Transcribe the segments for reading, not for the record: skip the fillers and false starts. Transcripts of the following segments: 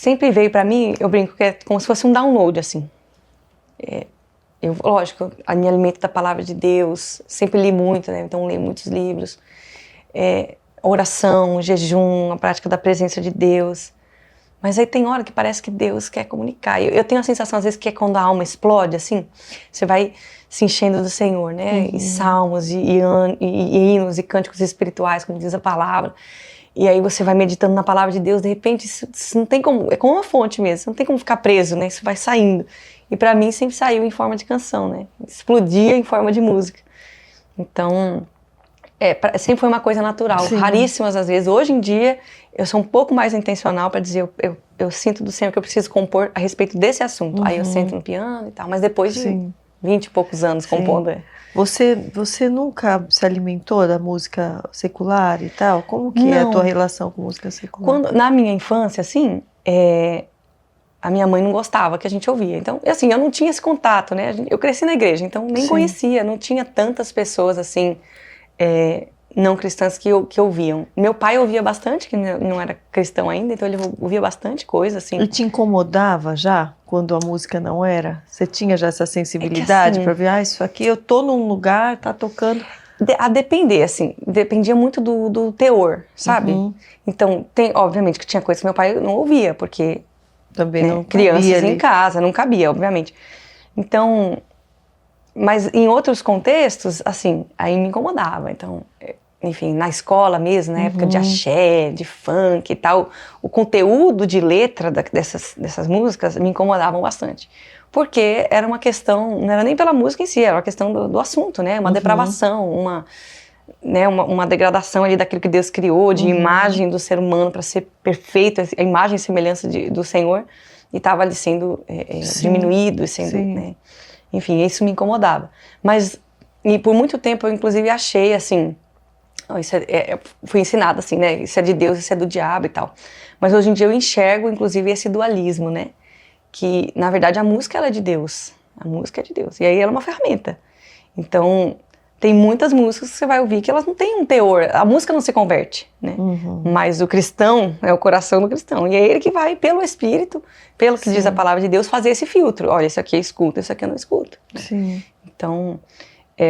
sempre veio pra mim, eu brinco que é como se fosse um download, assim. Lógico, eu me alimento da palavra de Deus, sempre li muito, né? Então leio muitos livros. Oração, jejum, a prática da presença de Deus. Mas aí tem hora que parece que Deus quer comunicar. Eu tenho a sensação, às vezes, que é quando a alma explode, assim, você vai se enchendo do Senhor, né? E salmos, e hinos, e cânticos espirituais, como diz a palavra. E aí você vai meditando na palavra de Deus, de repente, isso não tem como, é como uma fonte mesmo, não tem como ficar preso, né? Isso vai saindo. E pra mim sempre saiu em forma de canção, né? Explodia em forma de música. Então, sempre foi uma coisa natural, Sim. Raríssimas às vezes. Hoje em dia, eu sou um pouco mais intencional para dizer, eu sinto do Senhor que eu preciso compor a respeito desse assunto. Aí eu sento no piano e tal, mas depois de 20 e poucos anos compondo. Você nunca se alimentou da música secular e tal? Como que é a tua relação com música secular? Na minha infância, assim, a minha mãe não gostava que a gente ouvia. Então, assim, eu não tinha esse contato, né? Eu cresci na igreja, então nem conhecia, não tinha tantas pessoas, assim, não cristãs que ouviam. Meu pai ouvia bastante, que não era cristão ainda, então ele ouvia bastante coisa, assim. E te incomodava já, quando a música não era? Você tinha já essa sensibilidade para ver, isso aqui, eu tô num lugar, tá tocando... A depender, assim, dependia muito do teor, sabe? Então, obviamente que tinha coisas que meu pai não ouvia, porque... Também não crianças em casa, não cabia, obviamente. Então, mas em outros contextos, assim, aí me incomodava. Então, enfim, na escola mesmo, na época de axé, de funk e tal, o conteúdo de letra dessas músicas me incomodavam bastante. Porque era uma questão, não era nem pela música em si, era uma questão do assunto, né? Uma depravação, uma degradação ali daquilo que Deus criou, de imagem do ser humano para ser perfeito, a imagem e semelhança do Senhor, e estava ali sendo diminuído, sendo, né? Enfim, isso me incomodava. Mas, e por muito tempo eu inclusive achei assim, fui ensinada assim, né? Isso é de Deus, isso é do diabo e tal. Mas hoje em dia eu enxergo inclusive esse dualismo, né? Que na verdade a música ela é de Deus, a música é de Deus, e aí ela é uma ferramenta. Então, tem muitas músicas que você vai ouvir que elas não têm um teor, a música não se converte, né? Mas o cristão é o coração do cristão, e é ele que vai, pelo Espírito, pelo que diz a palavra de Deus, fazer esse filtro. Olha, isso aqui eu escuto, isso aqui eu não escuto. Né? Então,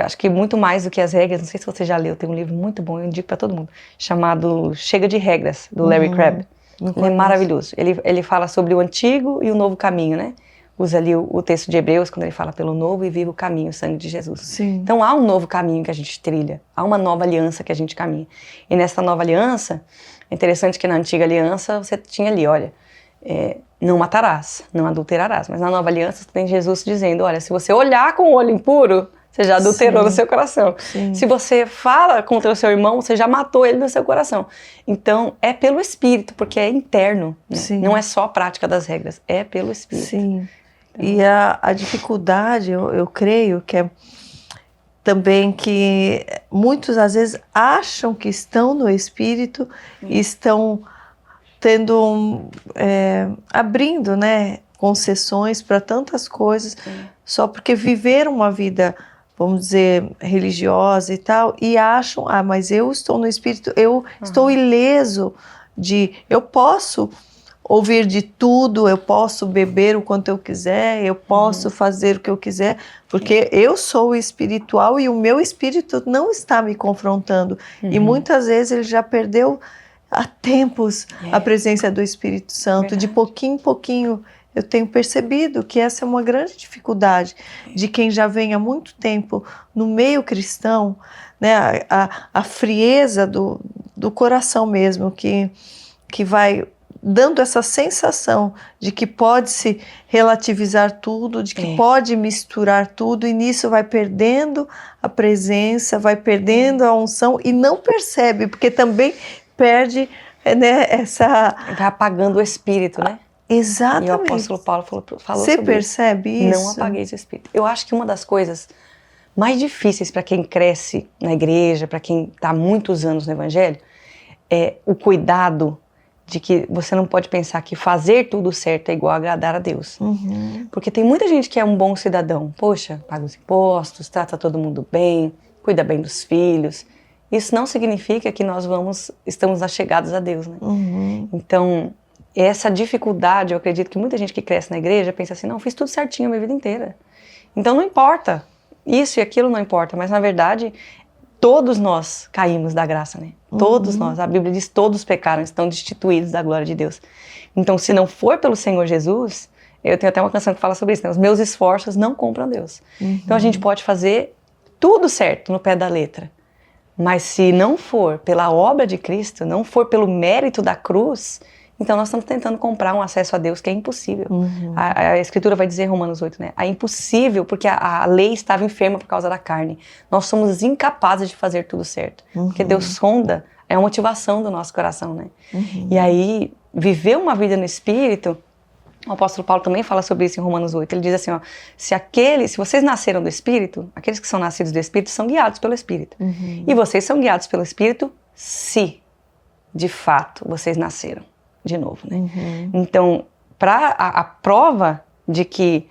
acho que muito mais do que as regras, não sei se você já leu, tem um livro muito bom, eu indico para todo mundo, chamado Chega de Regras, do Larry Crabb. Ele é maravilhoso. Ele fala sobre o antigo e o novo caminho, né? Usa ali o texto de Hebreus, quando ele fala pelo novo e vivo caminho, o sangue de Jesus. Então há um novo caminho que a gente trilha, há uma nova aliança que a gente caminha. E nessa nova aliança, é interessante que na antiga aliança você tinha ali, olha, não matarás, não adulterarás. Mas na nova aliança tem Jesus dizendo, olha, se você olhar com o olho impuro, você já adulterou no seu coração. Se você fala contra o seu irmão, você já matou ele no seu coração. Então, é pelo Espírito, porque é interno. Né? Não é só a prática das regras, é pelo Espírito. Então... E a dificuldade, eu creio que é também que muitos às vezes acham que estão no Espírito e estão abrindo, né, concessões para tantas coisas, só porque viveram uma vida, vamos dizer, religiosa e tal, e acham, mas eu estou no Espírito, eu estou ileso eu posso ouvir de tudo, eu posso beber o quanto eu quiser, eu posso fazer o que eu quiser, porque eu sou espiritual e o meu espírito não está me confrontando. E muitas vezes ele já perdeu há tempos a presença do Espírito Santo. De pouquinho em pouquinho eu tenho percebido que essa é uma grande dificuldade de quem já vem há muito tempo no meio cristão, né? A frieza do coração mesmo, que vai dando essa sensação de que pode se relativizar tudo, de que pode misturar tudo, e nisso vai perdendo a presença, vai perdendo a unção e não percebe, porque também perde, né, essa... Vai apagando o espírito, né? Exatamente. E o apóstolo Paulo falou Você sobre percebe isso? Não apagueis o espírito. Eu acho que uma das coisas mais difíceis para quem cresce na igreja, para quem está há muitos anos no evangelho, é o cuidado de que você não pode pensar que fazer tudo certo é igual a agradar a Deus. Porque tem muita gente que é um bom cidadão. Poxa, paga os impostos, trata todo mundo bem, cuida bem dos filhos. Isso não significa que nós estamos achegados a Deus, né? Então, essa dificuldade, eu acredito que muita gente que cresce na igreja pensa assim, não, fiz tudo certinho a minha vida inteira. Então não importa, isso e aquilo não importa, mas na verdade todos nós caímos da graça, né? Todos nós, a Bíblia diz, todos pecaram, estão destituídos da glória de Deus. Então se não for pelo Senhor Jesus, eu tenho até uma canção que fala sobre isso, né? Os meus esforços não compram Deus. Então a gente pode fazer tudo certo no pé da letra, mas se não for pela obra de Cristo, não for pelo mérito da cruz, então nós estamos tentando comprar um acesso a Deus que é impossível. A Escritura vai dizer, Romanos 8, né? É impossível porque a lei estava enferma por causa da carne. Nós somos incapazes de fazer tudo certo. Porque Deus sonda, é a motivação do nosso coração, né? E aí, viver uma vida no Espírito, o apóstolo Paulo também fala sobre isso em Romanos 8. Ele diz assim, ó, se vocês nasceram do Espírito, aqueles que são nascidos do Espírito são guiados pelo Espírito. E vocês são guiados pelo Espírito se, de fato, vocês nasceram de novo, né? Então, a prova de que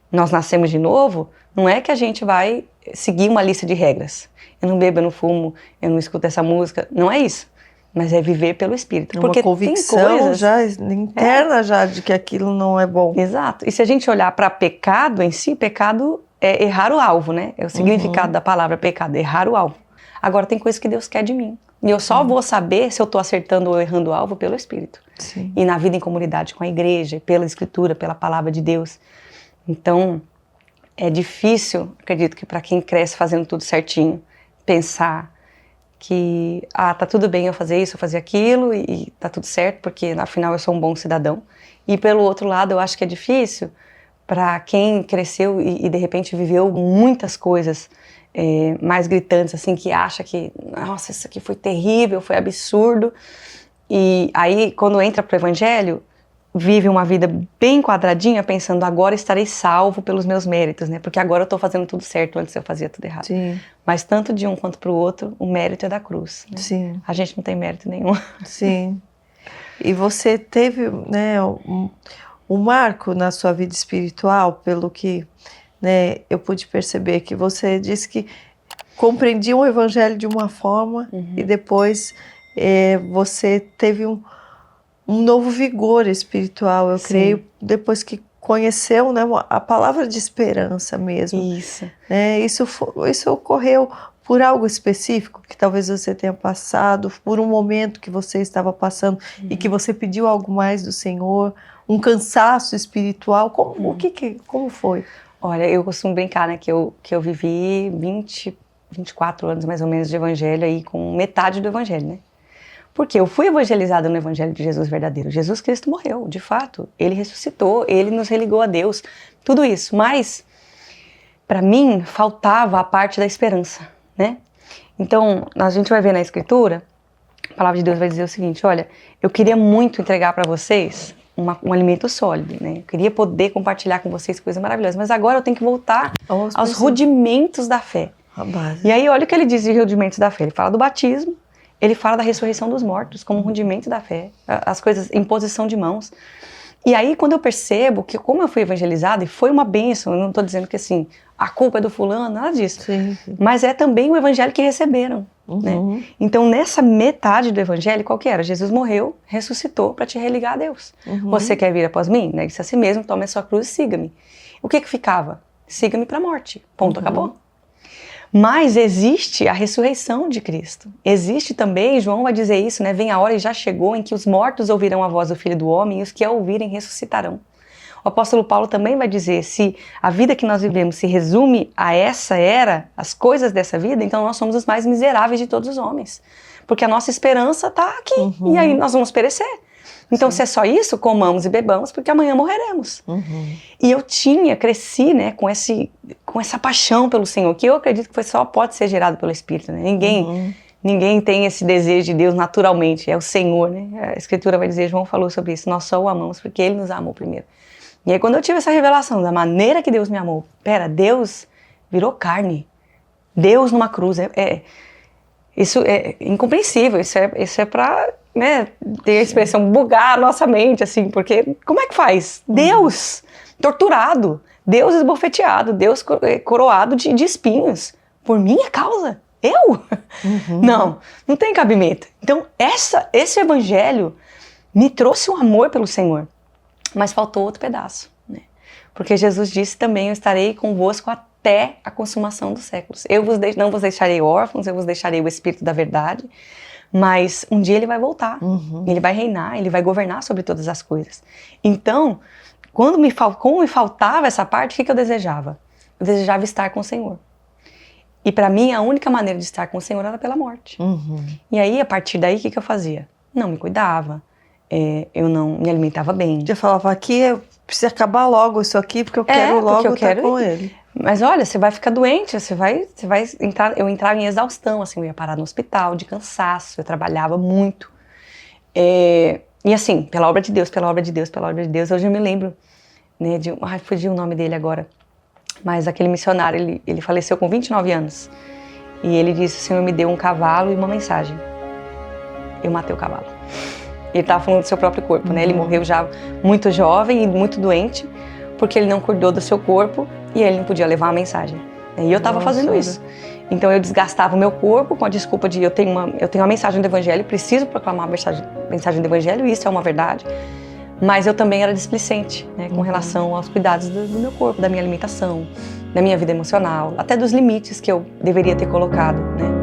nós nascemos de novo, não é que a gente vai seguir uma lista de regras. Eu não bebo, eu não fumo, eu não escuto essa música. Não é isso. Mas é viver pelo Espírito. Porque uma convicção tem coisas já interna já de que aquilo não é bom. Exato. E se a gente olhar para pecado em si, pecado é errar o alvo, né? É o significado da palavra pecado, errar o alvo. Agora tem coisas que Deus quer de mim. E eu só vou saber se eu estou acertando ou errando o alvo pelo Espírito. Sim. E na vida em comunidade com a igreja, pela Escritura, pela palavra de Deus. Então, é difícil, acredito que para quem cresce fazendo tudo certinho, pensar que, tá tudo bem eu fazer isso, eu fazer aquilo e tá tudo certo, porque afinal eu sou um bom cidadão. E pelo outro lado, eu acho que é difícil para quem cresceu e de repente viveu muitas coisas mais gritantes, assim, que acha que, nossa, isso aqui foi terrível, foi absurdo. E aí, quando entra pro Evangelho, vive uma vida bem quadradinha, pensando, agora estarei salvo pelos meus méritos, né? Porque agora eu tô fazendo tudo certo, antes eu fazia tudo errado. Sim. Mas tanto de um quanto pro outro, o mérito é da cruz, né? Sim. A gente não tem mérito nenhum. Sim. E você teve, né, um marco na sua vida espiritual, pelo que, né, eu pude perceber, que você disse que compreendia o Evangelho de uma forma e depois você teve um novo vigor espiritual, eu creio, depois que conheceu, né, a palavra de esperança mesmo. Isso. Isso ocorreu por algo específico que talvez você tenha passado, por um momento que você estava passando e que você pediu algo mais do Senhor, um cansaço espiritual, como foi? Olha, eu costumo brincar, né, que eu vivi 24 anos mais ou menos de evangelho aí, com metade do evangelho, né? Porque eu fui evangelizada no Evangelho de Jesus verdadeiro. Jesus Cristo morreu, de fato. Ele ressuscitou, ele nos religou a Deus. Tudo isso. Mas, para mim, faltava a parte da esperança, né? Então, a gente vai ver na Escritura, a palavra de Deus vai dizer o seguinte, olha, eu queria muito entregar para vocês um alimento sólido, né? Eu queria poder compartilhar com vocês coisas maravilhosas, mas agora eu tenho que voltar aos rudimentos da fé. A base. E aí, olha o que ele diz de rudimentos da fé. Ele fala do batismo, ele fala da ressurreição dos mortos como rudimento da fé, as coisas, imposição de mãos. E aí, quando eu percebo que, como eu fui evangelizada, e foi uma bênção, eu não estou dizendo que assim, a culpa é do fulano, nada disso. Sim. Mas é também o evangelho que receberam. Né? Então, nessa metade do evangelho, qual que era? Jesus morreu, ressuscitou para te religar a Deus. Você quer vir após mim? Negue-se a si mesmo, tome a sua cruz e siga-me. O que ficava? Siga-me para a morte. Ponto, acabou. Mas existe a ressurreição de Cristo. Existe também, João vai dizer isso, né? Vem a hora e já chegou em que os mortos ouvirão a voz do Filho do Homem e os que a ouvirem ressuscitarão. O apóstolo Paulo também vai dizer, se a vida que nós vivemos se resume a essa era, as coisas dessa vida, então nós somos os mais miseráveis de todos os homens. Porque a nossa esperança está aqui, e aí nós vamos perecer. Então, se é só isso, comamos e bebamos, porque amanhã morreremos. E eu cresci, né, com essa paixão pelo Senhor, que eu acredito que só pode ser gerado pelo Espírito, né? Ninguém tem esse desejo de Deus naturalmente, é o Senhor, né? A Escritura vai dizer, João falou sobre isso, nós só o amamos porque Ele nos amou primeiro. E aí, quando eu tive essa revelação da maneira que Deus me amou, Deus virou carne, Deus numa cruz, isso é incompreensível, isso é para, né, ter a expressão bugar a nossa mente, assim, porque como é que faz? Deus torturado, Deus esbofeteado, Deus coroado de espinhos, por minha causa, eu? Não tem cabimento. Então, esse evangelho me trouxe um amor pelo Senhor, mas faltou outro pedaço, né? Porque Jesus disse também, eu estarei convosco até a consumação dos séculos. Não vos deixarei órfãos, eu vos deixarei o Espírito da verdade, mas um dia ele vai voltar, ele vai reinar, ele vai governar sobre todas as coisas. Então, como me faltava essa parte, o que eu desejava? Eu desejava estar com o Senhor. E para mim, a única maneira de estar com o Senhor era pela morte. E aí, a partir daí, o que eu fazia? Não me cuidava, eu não me alimentava bem. Já falava aqui, precisa acabar logo isso aqui, porque eu quero logo estar com ele. Mas olha, você vai ficar doente, você vai entrar... Eu entrava em exaustão, assim, eu ia parar no hospital de cansaço, eu trabalhava muito. E assim, pela obra de Deus, pela obra de Deus, pela obra de Deus, hoje eu me lembro, né, fugiu o nome dele agora, mas aquele missionário, ele faleceu com 29 anos. E ele disse, o Senhor me deu um cavalo e uma mensagem. Eu matei o cavalo. Ele estava falando do seu próprio corpo, né? Ele morreu já muito jovem e muito doente, porque ele não cuidou do seu corpo e ele não podia levar a mensagem. E eu estava fazendo isso. Então eu desgastava o meu corpo com a desculpa de eu tenho uma mensagem do Evangelho, preciso proclamar a mensagem do Evangelho, e isso é uma verdade. Mas eu também era displicente, né, com relação aos cuidados do meu corpo, da minha alimentação, da minha vida emocional, até dos limites que eu deveria ter colocado, né?